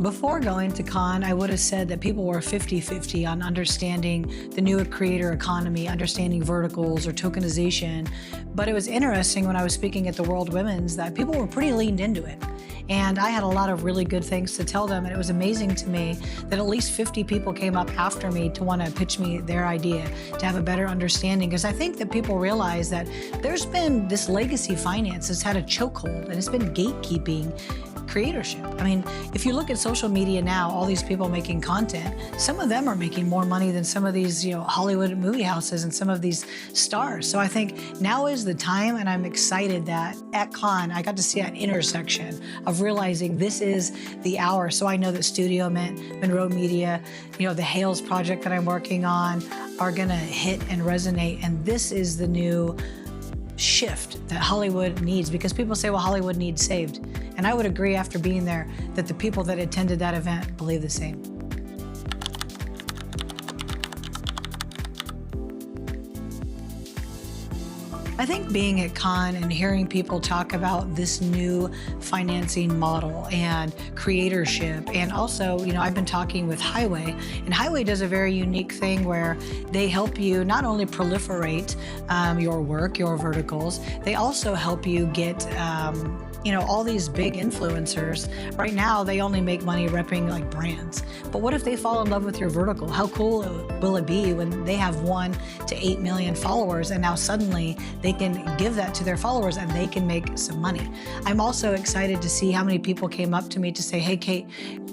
Before going to Cannes, I would have said that people were 50-50 on understanding the new creator economy, understanding verticals or tokenization. But it was interesting when I was speaking at the World Women's that people were pretty leaned into it. And I had a lot of really good things to tell them. And it was amazing to me that at least 50 people came up after me to want to pitch me their idea, to have a better understanding. Because I think that people realize that there's been this legacy finance that's had a chokehold, and it's been gatekeeping creatorship. I mean, if you look at social media now, all these people making content, some of them are making more money than some of these, Hollywood movie houses and some of these stars. So I think now is the time, and I'm excited that at Cannes, I got to see that intersection of realizing this is the hour. So I know that Studio Mint, Monroe Media, the Hales project that I'm working on are gonna hit and resonate. And this is the new shift that Hollywood needs, because people say, well, Hollywood needs saved. And I would agree after being there that the people that attended that event believe the same. I think being at Cannes and hearing people talk about this new financing model and creatorship, and also, I've been talking with Highway, and Highway does a very unique thing where they help you not only proliferate your work, your verticals, they also help you get all these big influencers. Right now, they only make money repping like brands. But what if they fall in love with your vertical? How cool will it be when they have 1 to 8 million followers, and now suddenly they can give that to their followers and they can make some money? I'm also excited to see how many people came up to me to say, hey, Kate,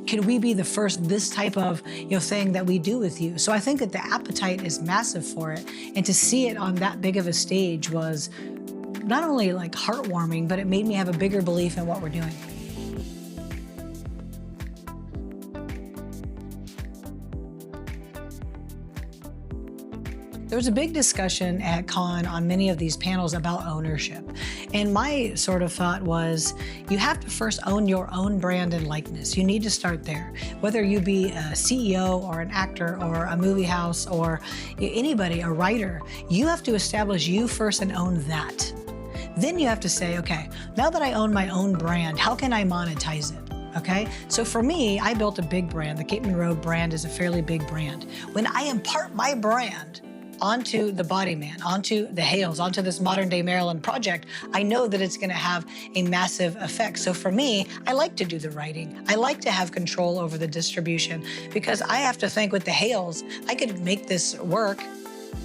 can we be the first this type of thing that we do with you? So I think that the appetite is massive for it. And to see it on that big of a stage was not only like heartwarming, but it made me have a bigger belief in what we're doing. There was a big discussion at Cannes on many of these panels about ownership. And my sort of thought was, you have to first own your own brand and likeness. You need to start there. Whether you be a CEO or an actor or a movie house or anybody, a writer, you have to establish you first and own that. Then you have to say, okay, now that I own my own brand, how can I monetize it? Okay, so for me, I built a big brand. The Kate Monroe brand is a fairly big brand. When I impart my brand onto the Bodyman, onto the Hales, onto this modern day Maryland project, I know that it's gonna have a massive effect. So for me, I like to do the writing. I like to have control over the distribution, because I have to think with the Hales, I could make this work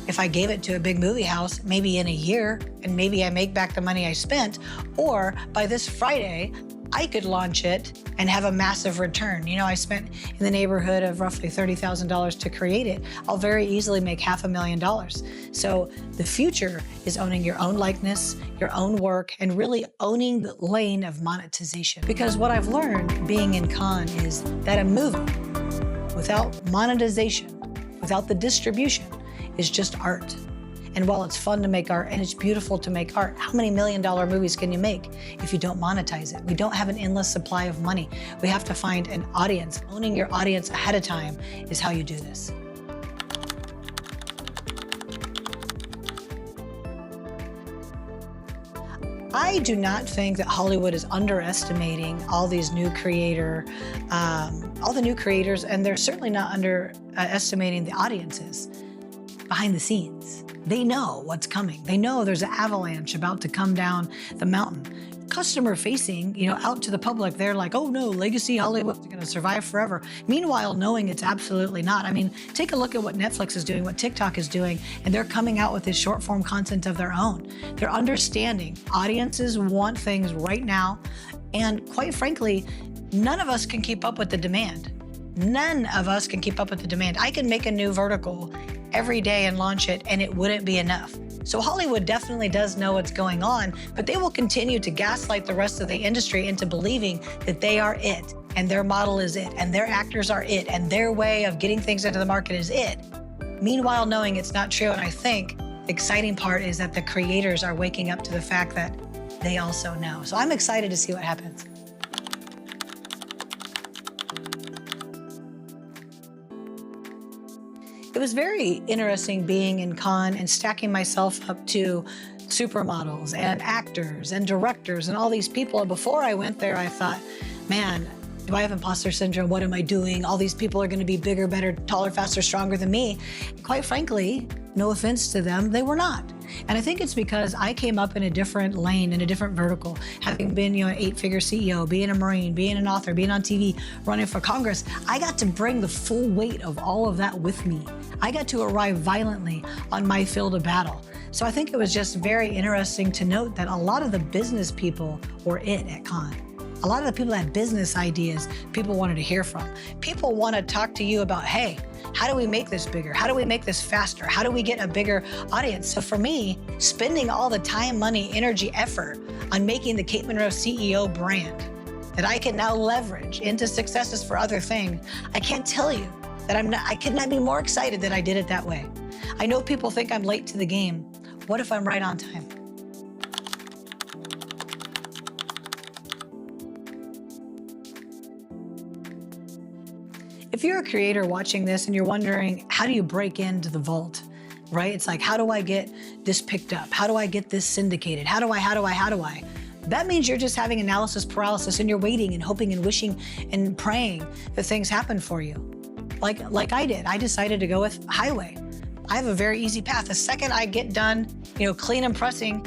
if I gave it to a big movie house, maybe in a year, and maybe I make back the money I spent, or by this Friday, I could launch it and have a massive return. I spent in the neighborhood of roughly $30,000 to create it. I'll very easily make $500,000. So the future is owning your own likeness, your own work, and really owning the lane of monetization. Because what I've learned being in Cannes is that a movie without monetization, without the distribution, is just art. And while it's fun to make art and it's beautiful to make art, how many $1 million movies can you make if you don't monetize it? We don't have an endless supply of money. We have to find an audience. Owning your audience ahead of time is how you do this. I do not think that Hollywood is underestimating all these new all the new creators, and they're certainly not underestimating the audiences behind the scenes. They know what's coming. They know there's an avalanche about to come down the mountain. Customer facing, out to the public, they're like, oh no, legacy Hollywood's gonna survive forever. Meanwhile, knowing it's absolutely not. I mean, take a look at what Netflix is doing, what TikTok is doing, and they're coming out with this short form content of their own. They're understanding audiences want things right now, and quite frankly, none of us can keep up with the demand. None of us can keep up with the demand. I can make a new vertical every day and launch it, and it wouldn't be enough. So Hollywood definitely does know what's going on, but they will continue to gaslight the rest of the industry into believing that they are it, and their model is it, and their actors are it, and their way of getting things into the market is it. Meanwhile, knowing it's not true, and I think the exciting part is that the creators are waking up to the fact that they also know. So I'm excited to see what happens. It was very interesting being in Cannes and stacking myself up to supermodels and actors and directors and all these people. And before I went there, I thought, man, Do I have imposter syndrome? What am I doing? All these people are going to be bigger, better, taller, faster, stronger than me. And quite frankly, no offense to them, they were not. And I think it's because I came up in a different lane, in a different vertical, having been, an 8-figure CEO, being a Marine, being an author, being on TV, running for Congress. I got to bring the full weight of all of that with me. I got to arrive violently on my field of battle. So I think it was just very interesting to note that a lot of the business people were at Con. A lot of the people that had business ideas, people wanted to hear from. People want to talk to you about, hey, how do we make this bigger? How do we make this faster? How do we get a bigger audience? So for me, spending all the time, money, energy, effort on making the Kate Monroe CEO brand that I can now leverage into successes for other things, I can't tell you that I could not be more excited that I did it that way. I know people think I'm late to the game. What if I'm right on time? If you're a creator watching this and you're wondering, how do you break into the vault, right? It's like, how do I get this picked up? How do I get this syndicated? How do I? That means you're just having analysis paralysis and you're waiting and hoping and wishing and praying that things happen for you. Like I did. I decided to go with highway. I have a very easy path. The second I get done, clean and pressing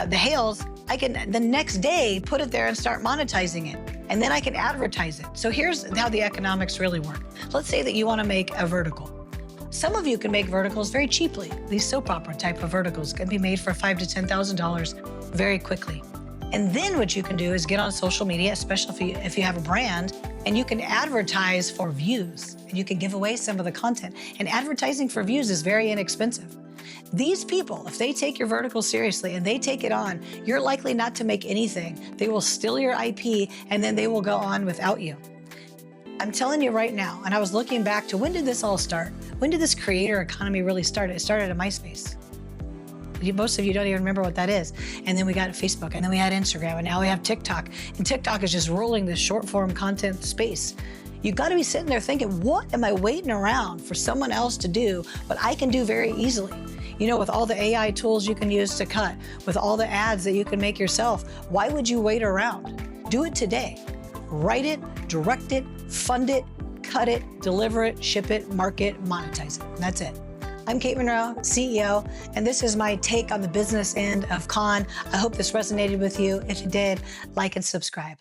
the hails, I can the next day put it there and start monetizing it. And then I can advertise it. So here's how the economics really work. Let's say that you want to make a vertical. Some of you can make verticals very cheaply. These soap opera type of verticals can be made for $5,000 to $10,000 very quickly. And then what you can do is get on social media, especially if you have a brand, and you can advertise for views. And you can give away some of the content. And advertising for views is very inexpensive. These people, if they take your vertical seriously and they take it on, you're likely not to make anything. They will steal your IP and then they will go on without you. I'm telling you right now, and I was looking back to when did this all start? When did this creator economy really start? It started at MySpace. Most of you don't even remember what that is. And then we got Facebook, and then we had Instagram, and now we have TikTok. And TikTok is just ruling this short form content space. You've got to be sitting there thinking, what am I waiting around for someone else to do what I can do very easily? With all the AI tools you can use to cut, with all the ads that you can make yourself, why would you wait around? Do it today. Write it, direct it, fund it, cut it, deliver it, ship it, market, monetize it. That's it. I'm Kate Monroe, CEO, and this is my take on the business end of Con. I hope this resonated with you. If it did, like and subscribe.